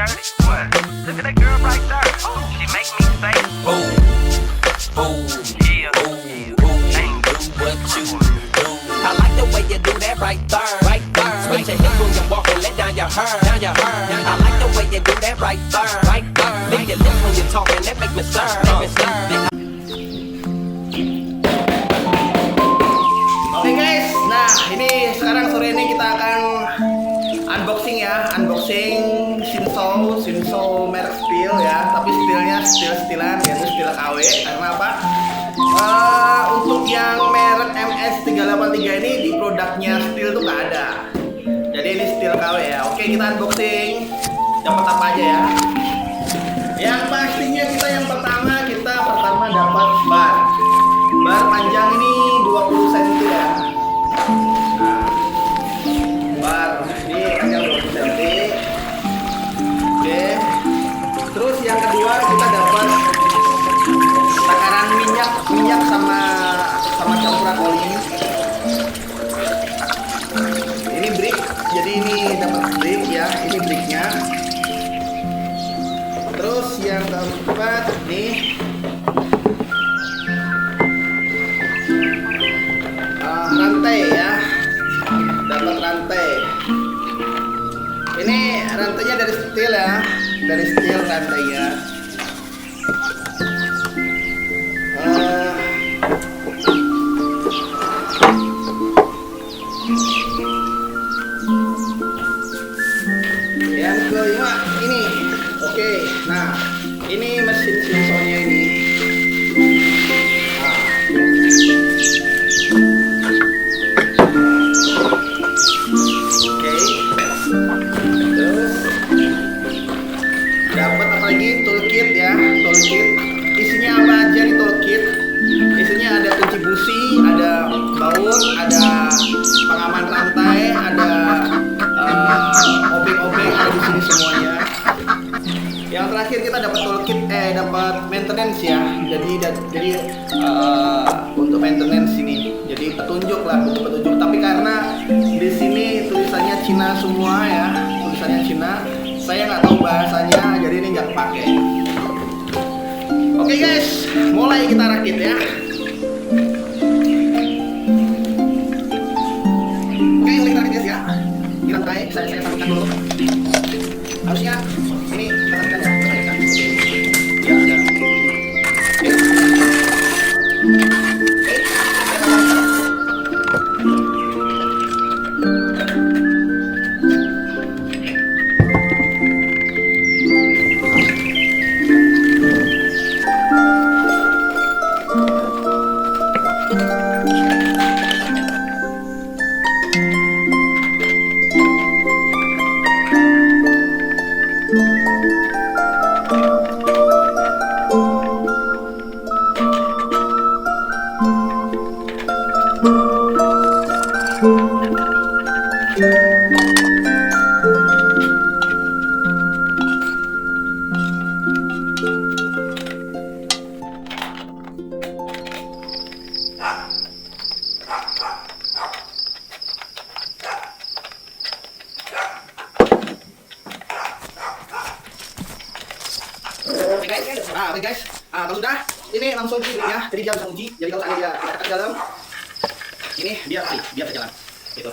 dirty. What? Look at that girl right there. She make me say, oh, oh, yeah, oh, ain't do what you do. I like the way you do that right there, right there. Switch your hips when you walk and let down your hair, down your hair. I like the way you do that right there, right there. Lick your lips when you talking, that make me stir, make me stir. Oke guys, nah ini sekarang sore ini kita akan unboxing ya, unboxing Shinso merek Stihl ya, tapi Stihlnya stilan yaitu Stihl KW. Karena apa? Untuk yang merek MS383 ini di produknya Stihl tuh nggak ada. Jadi ini Stihl KW ya. Oke, kita unboxing. Dapat apa aja ya? Yang pastinya yang pertama dapat bar panjang ini 20 cm ya. Nah, bar ini panjang 20 cm. Oke. Terus yang kedua kita dapat takaran minyak sama campuran oli. Ini brick, jadi ini dapat brick ya, ini bricknya. Terus yang keempat nih rantai ya, dapat rantai. Ini rantainya dari Stihl ya, dari Stihl rantainya. Yang kelima ini, oke. Nah, ini mesin Shinso-nya ini. Dapat apa lagi? Toolkit ya, toolkit. Isinya apa aja nih toolkit? Isinya ada kunci busi, ada baut, ada pengaman rantai, ada obeng-obeng, ada di sini semuanya. Yang terakhir kita dapat toolkit, dapat maintenance ya. Jadi untuk maintenance ini. Jadi petunjuk lah, untuk petunjuk. Tapi karena di sini tulisannya Cina semua ya, tulisannya Cina. Saya nggak tahu bahasanya, jadi ini nggak pakai. Oke guys, mulai kita rakit ya. Oke, mulai kita rakit guys ya. Di rantai, saya sambungkan dulu. Harusnya ini kita sambungkan ya. Ya, ada. Oke guys, kalau sudah ini langsung di ya, jadi dia bisa uji. Jadi kalau seandainya dia kita ke dalam, ini biar berjalan, gitu.